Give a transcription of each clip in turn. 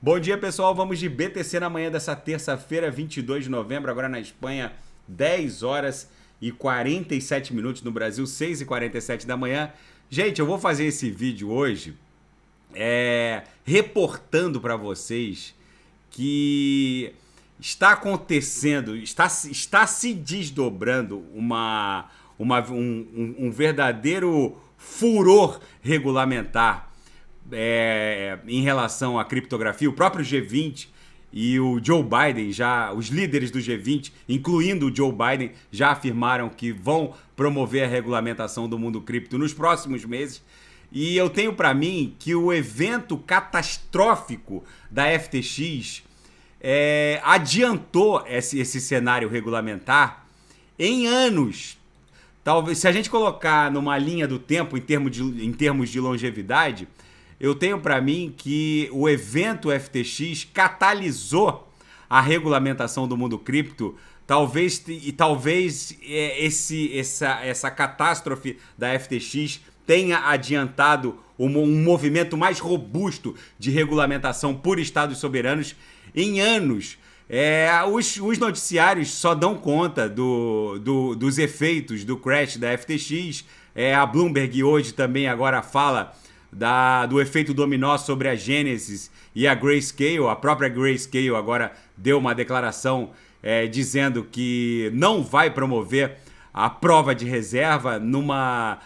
Bom dia, pessoal. Vamos de BTC na manhã dessa terça-feira, 22 de novembro, agora na Espanha, 10 horas e 47 minutos, no Brasil, 6 e 47 da manhã. Gente, eu vou fazer esse vídeo hoje reportando para vocês que está acontecendo, está se desdobrando um verdadeiro furor regulamentar em relação à criptografia. O próprio G20 e o Joe Biden, os líderes do G20, incluindo o Joe Biden, já afirmaram que vão promover a regulamentação do mundo cripto nos próximos meses. E eu tenho para mim que o evento catastrófico da FTX adiantou esse cenário regulamentar em anos. Talvez, se a gente colocar numa linha do tempo em termos de longevidade, eu tenho para mim que o evento FTX catalisou a regulamentação do mundo cripto. Talvez essa catástrofe da FTX tenha adiantado um movimento mais robusto de regulamentação por estados soberanos em anos. Os noticiários só dão conta dos efeitos do crash da FTX. A Bloomberg hoje também agora fala do efeito dominó sobre a Genesis e a Grayscale. A própria Grayscale agora deu uma declaração dizendo que não vai promover a prova de reserva numa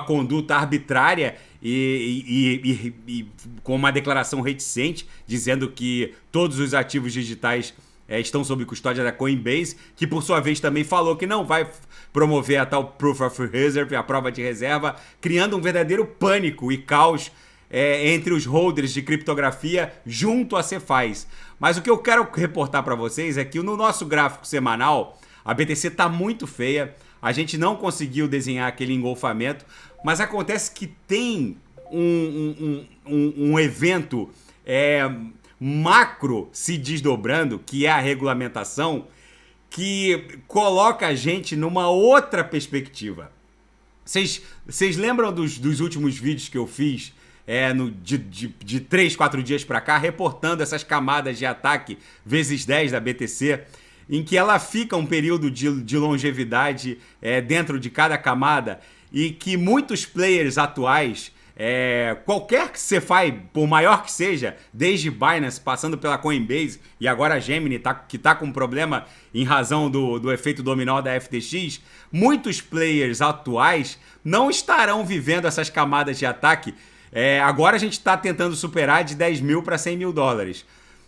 conduta arbitrária e com uma declaração reticente, dizendo que todos os ativos digitais estão sob custódia da Coinbase, que por sua vez também falou que não vai promover a tal Proof of Reserve, a prova de reserva, criando um verdadeiro pânico e caos entre os holders de criptografia junto a Cephas. Mas o que eu quero reportar para vocês é que no nosso gráfico semanal, a BTC está muito feia, a gente não conseguiu desenhar aquele engolfamento, mas acontece que tem um evento macro se desdobrando, que é a regulamentação, que coloca a gente numa outra perspectiva. Vocês lembram dos últimos vídeos que eu fiz de 3, 4 dias para cá, reportando essas camadas de ataque vezes 10 da BTC, em que ela fica um período de longevidade dentro de cada camada e que muitos players atuais, qualquer que você faz, por maior que seja, desde Binance, passando pela Coinbase e agora a Gemini, que está com problema em razão do efeito dominó da FTX, muitos players atuais não estarão vivendo essas camadas de ataque. Agora a gente está tentando superar de 10 mil para 100 mil dólares.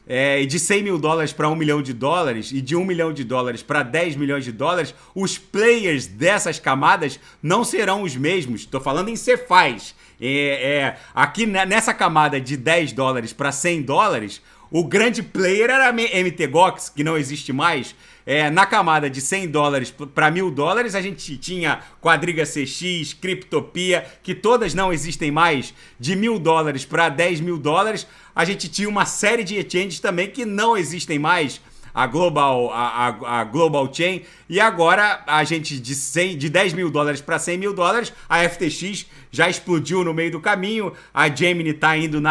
E de 100 mil dólares para 1 milhão de dólares e de 1 milhão de dólares para 10 milhões de dólares, os players dessas camadas não serão os mesmos. Estou falando em Cephas. Aqui nessa camada de 10 dólares para 100 dólares, o grande player era a MTGOX, que não existe mais. Na camada de 100 dólares para 1.000 dólares, a gente tinha Quadriga CX, Cryptopia, que todas não existem mais. De 1.000 dólares para 10 mil dólares, a gente tinha uma série de exchanges também que não existem mais. A Global Chain. E agora, a gente de 10 mil dólares para 100 mil dólares, a FTX já explodiu no meio do caminho. A Gemini está indo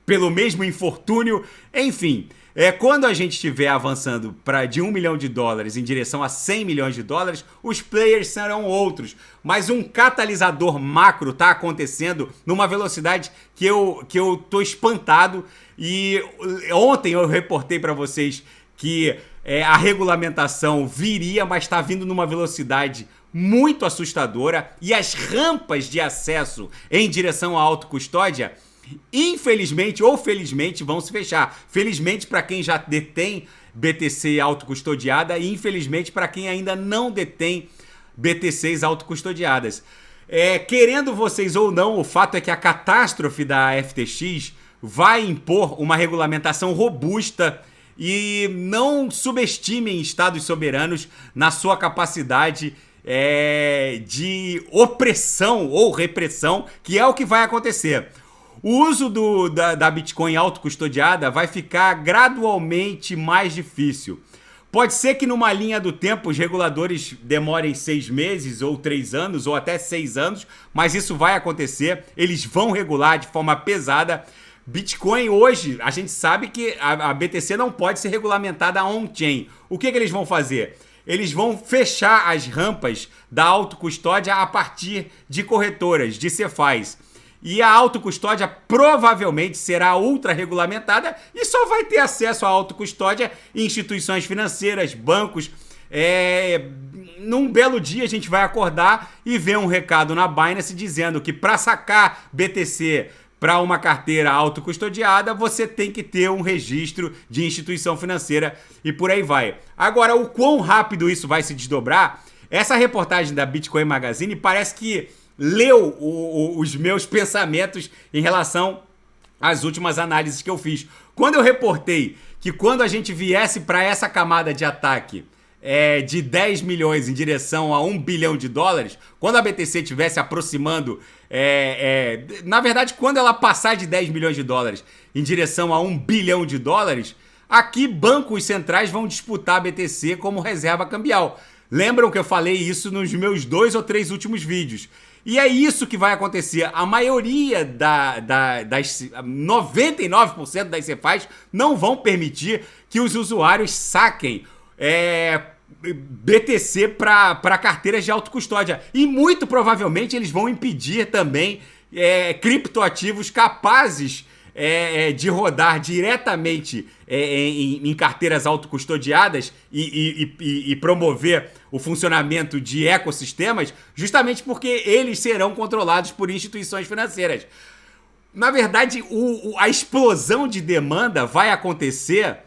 pelo mesmo infortúnio. Enfim, quando a gente estiver avançando de 1 milhão de dólares em direção a 100 milhões de dólares, os players serão outros. Mas um catalisador macro está acontecendo numa velocidade que eu tô espantado. E ontem eu reportei para vocês que a regulamentação viria, mas está vindo numa velocidade muito assustadora. E as rampas de acesso em direção à autocustódia, infelizmente ou felizmente, vão se fechar. Felizmente para quem já detém BTC autocustodiada e infelizmente para quem ainda não detém BTCs autocustodiadas. Querendo vocês ou não, o fato é que a catástrofe da FTX vai impor uma regulamentação robusta e não subestimem estados soberanos na sua capacidade de opressão ou repressão, que é o que vai acontecer. O uso da Bitcoin autocustodiada vai ficar gradualmente mais difícil. Pode ser que numa linha do tempo os reguladores demorem 6 meses ou 3 anos ou até 6 anos, mas isso vai acontecer. Eles vão regular de forma pesada. Bitcoin hoje, a gente sabe que a BTC não pode ser regulamentada on-chain. O que eles vão fazer? Eles vão fechar as rampas da autocustódia a partir de corretoras, de CeFIs. E a autocustódia provavelmente será ultra regulamentada e só vai ter acesso à autocustódia em instituições financeiras, bancos. Num belo dia a gente vai acordar e ver um recado na Binance dizendo que para sacar BTC para uma carteira autocustodiada, você tem que ter um registro de instituição financeira e por aí vai. Agora, o quão rápido isso vai se desdobrar, essa reportagem da Bitcoin Magazine parece que leu os meus pensamentos em relação às últimas análises que eu fiz. Quando eu reportei que quando a gente viesse para essa camada de ataque de 10 milhões em direção a 1 bilhão de dólares, quando a BTC estivesse aproximando, na verdade, quando ela passar de 10 milhões de dólares em direção a 1 bilhão de dólares, aqui bancos centrais vão disputar a BTC como reserva cambial. Lembram que eu falei isso nos meus 2 ou 3 últimos vídeos? E é isso que vai acontecer. A maioria das 99% das CeFIs não vão permitir que os usuários saquem BTC para carteiras de autocustódia. E muito provavelmente eles vão impedir também criptoativos capazes de rodar diretamente em carteiras autocustodiadas e promover o funcionamento de ecossistemas, justamente porque eles serão controlados por instituições financeiras. Na verdade, a explosão de demanda vai acontecer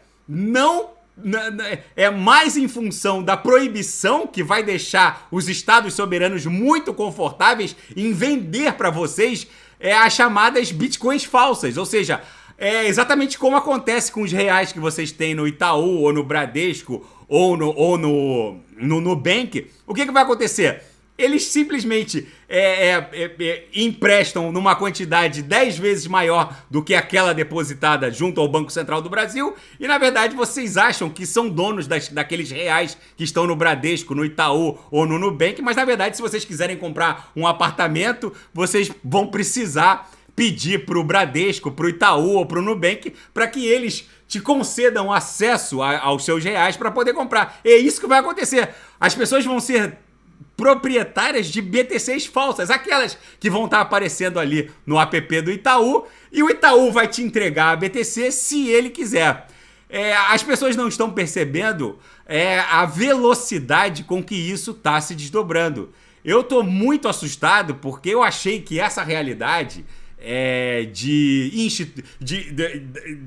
mais em função da proibição que vai deixar os estados soberanos muito confortáveis em vender para vocês as chamadas bitcoins falsas, ou seja, exatamente como acontece com os reais que vocês têm no Itaú ou no Bradesco ou no Nubank. O que vai acontecer? Eles simplesmente emprestam numa quantidade 10 vezes maior do que aquela depositada junto ao Banco Central do Brasil e, na verdade, vocês acham que são donos daqueles reais que estão no Bradesco, no Itaú ou no Nubank, mas, na verdade, se vocês quiserem comprar um apartamento, vocês vão precisar pedir para o Bradesco, para o Itaú ou para o Nubank para que eles te concedam acesso aos seus reais para poder comprar. É isso que vai acontecer. As pessoas vão ser proprietárias de BTCs falsas, aquelas que vão estar aparecendo ali no app do Itaú, e o Itaú vai te entregar a BTC se ele quiser. As pessoas não estão percebendo a velocidade com que isso está se desdobrando. Eu estou muito assustado porque eu achei que essa realidade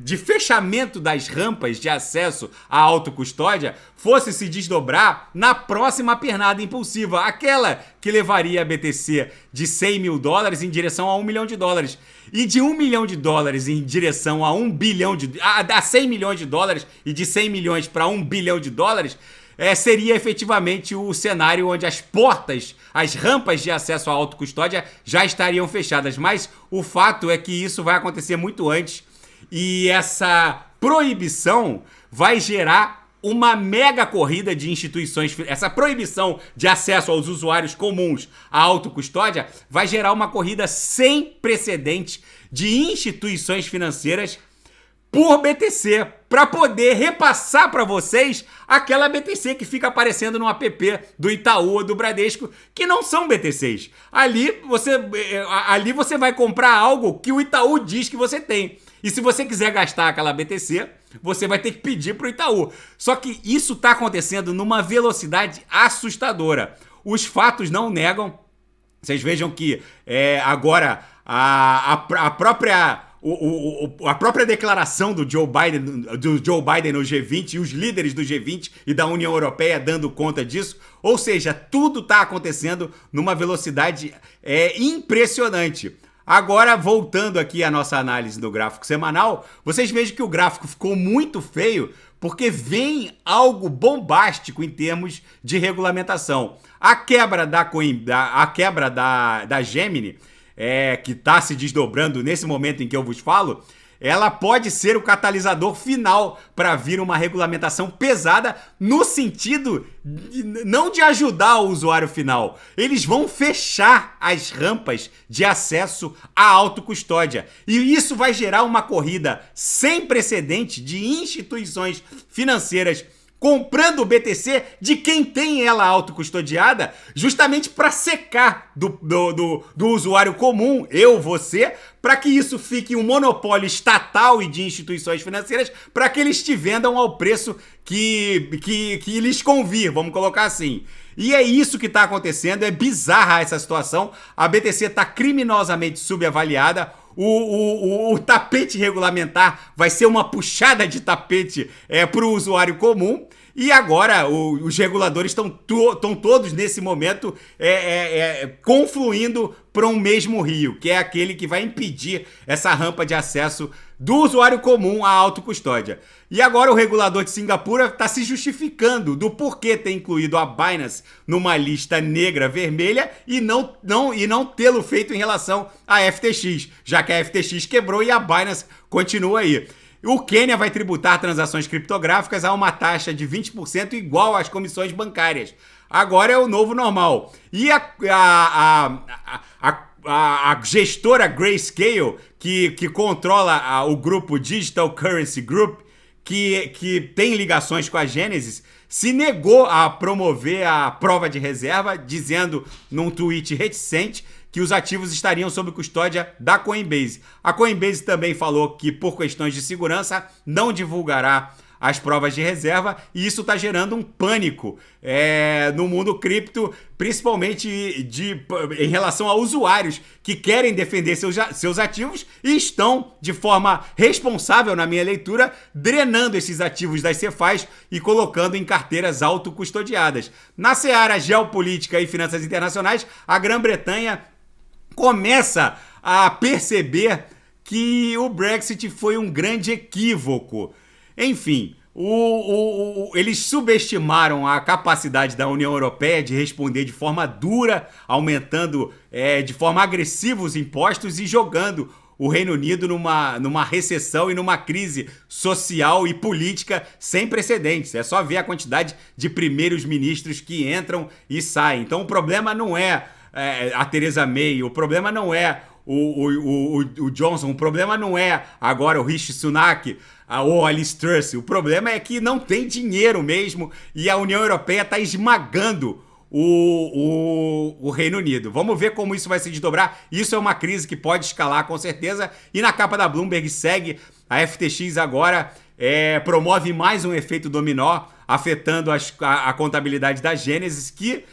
de fechamento das rampas de acesso à autocustódia fosse se desdobrar na próxima pernada impulsiva, aquela que levaria a BTC de 100 mil dólares em direção a 1 milhão de dólares e de 1 milhão de dólares em direção a 1 bilhão a 100 milhões de dólares e de 100 milhões para 1 bilhão de dólares. Seria efetivamente o cenário onde as rampas de acesso à autocustódia já estariam fechadas. Mas o fato é que isso vai acontecer muito antes e essa proibição vai gerar uma mega corrida de instituições. Essa proibição de acesso aos usuários comuns à autocustódia vai gerar uma corrida sem precedentes de instituições financeiras por BTC, para poder repassar para vocês aquela BTC que fica aparecendo no app do Itaú ou do Bradesco, que não são BTCs. Ali você vai comprar algo que o Itaú diz que você tem. E se você quiser gastar aquela BTC, você vai ter que pedir para o Itaú. Só que isso está acontecendo numa velocidade assustadora. Os fatos não negam. Vocês vejam que agora a própria declaração do Joe Biden no G20 e os líderes do G20 e da União Europeia dando conta disso, ou seja, tudo está acontecendo numa velocidade impressionante. Agora, voltando aqui à nossa análise do gráfico semanal, vocês vejam que o gráfico ficou muito feio porque vem algo bombástico em termos de regulamentação. A quebra da Gemini, que está se desdobrando nesse momento em que eu vos falo, ela pode ser o catalisador final para vir uma regulamentação pesada no sentido não de ajudar o usuário final. Eles vão fechar as rampas de acesso à autocustódia. E isso vai gerar uma corrida sem precedente de instituições financeiras comprando o BTC de quem tem ela autocustodiada, justamente para secar do usuário comum, eu, você, para que isso fique um monopólio estatal e de instituições financeiras, para que eles te vendam ao preço que lhes convir, vamos colocar assim. E é isso que está acontecendo, é bizarra essa situação, a BTC está criminosamente subavaliada, o tapete regulamentar vai ser uma puxada de tapete para o usuário comum. E agora os reguladores estão todos nesse momento confluindo para um mesmo rio, que é aquele que vai impedir essa rampa de acesso do usuário comum à autocustódia. E agora o regulador de Singapura está se justificando do porquê ter incluído a Binance numa lista negra vermelha e não tê-lo feito em relação à FTX, já que a FTX quebrou e a Binance continua aí. O Quênia vai tributar transações criptográficas a uma taxa de 20% igual às comissões bancárias. Agora é o novo normal. E a gestora Grayscale, que controla o grupo Digital Currency Group, que tem ligações com a Genesis, se negou a promover a prova de reserva, dizendo num tweet reticente que os ativos estariam sob custódia da Coinbase. A Coinbase também falou que, por questões de segurança, não divulgará as provas de reserva, e isso está gerando um pânico no mundo cripto, principalmente em relação a usuários que querem defender seus ativos e estão, de forma responsável, na minha leitura, drenando esses ativos das CeFIs e colocando em carteiras autocustodiadas. Na seara geopolítica e finanças internacionais, a Grã-Bretanha começa a perceber que o Brexit foi um grande equívoco. Enfim, eles subestimaram a capacidade da União Europeia de responder de forma dura, aumentando de forma agressiva os impostos e jogando o Reino Unido numa recessão e numa crise social e política sem precedentes. É só ver a quantidade de primeiros ministros que entram e saem. Então o problema não é a Theresa May, o problema não é o Johnson, o problema não é agora o Rishi Sunak ou a Liz Truss, o problema é que não tem dinheiro mesmo e a União Europeia está esmagando o Reino Unido. Vamos ver como isso vai se desdobrar. Isso é uma crise que pode escalar com certeza. E na capa da Bloomberg segue a FTX agora promove mais um efeito dominó afetando a contabilidade da Genesis, que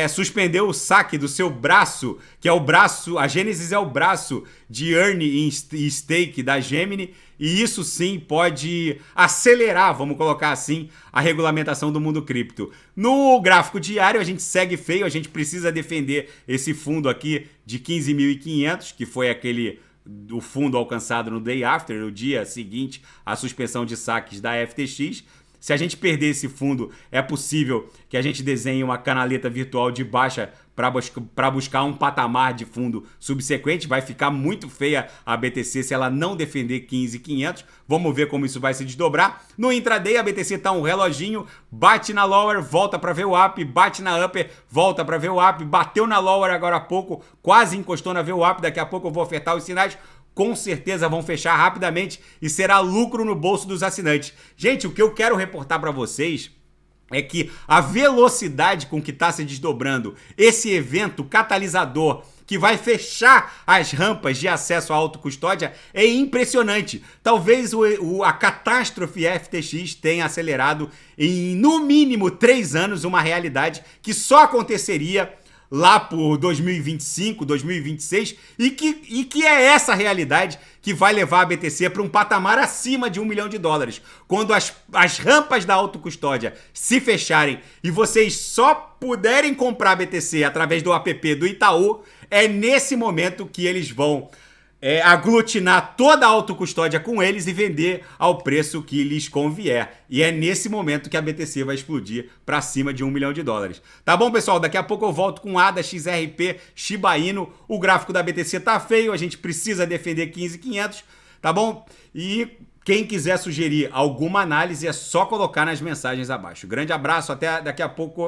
suspendeu o saque do seu braço, que é o braço, a Genesis é o braço de earn e stake da Gemini, e isso sim pode acelerar, vamos colocar assim, a regulamentação do mundo cripto. No gráfico diário a gente segue feio, a gente precisa defender esse fundo aqui de 15.500, que foi o fundo alcançado no day after, no dia seguinte à suspensão de saques da FTX. Se a gente perder esse fundo, é possível que a gente desenhe uma canaleta virtual de baixa para buscar um patamar de fundo subsequente. Vai ficar muito feia a BTC se ela não defender 15.500. Vamos ver como isso vai se desdobrar. No intraday, a BTC está um reloginho, bate na lower, volta para ver o up, bate na upper, volta para ver o up, bateu na lower agora há pouco, quase encostou na VWAP, daqui a pouco eu vou ofertar os sinais. Com certeza vão fechar rapidamente e será lucro no bolso dos assinantes. Gente, o que eu quero reportar para vocês é que a velocidade com que está se desdobrando esse evento catalisador que vai fechar as rampas de acesso à autocustódia é impressionante. Talvez a catástrofe FTX tenha acelerado em, no mínimo, 3 anos uma realidade que só aconteceria lá por 2025, 2026, e que é essa realidade que vai levar a BTC para um patamar acima de $1 milhão. Quando as rampas da autocustódia se fecharem e vocês só puderem comprar BTC através do app do Itaú, é nesse momento que eles vão aglutinar toda a autocustódia com eles e vender ao preço que lhes convier. E é nesse momento que a BTC vai explodir para cima de $1 milhão. Tá bom, pessoal? Daqui a pouco eu volto com ADA, XRP, Shiba Inu. O gráfico da BTC tá feio, a gente precisa defender 15.500. tá bom? E quem quiser sugerir alguma análise é só colocar nas mensagens abaixo. Grande abraço, até daqui a pouco.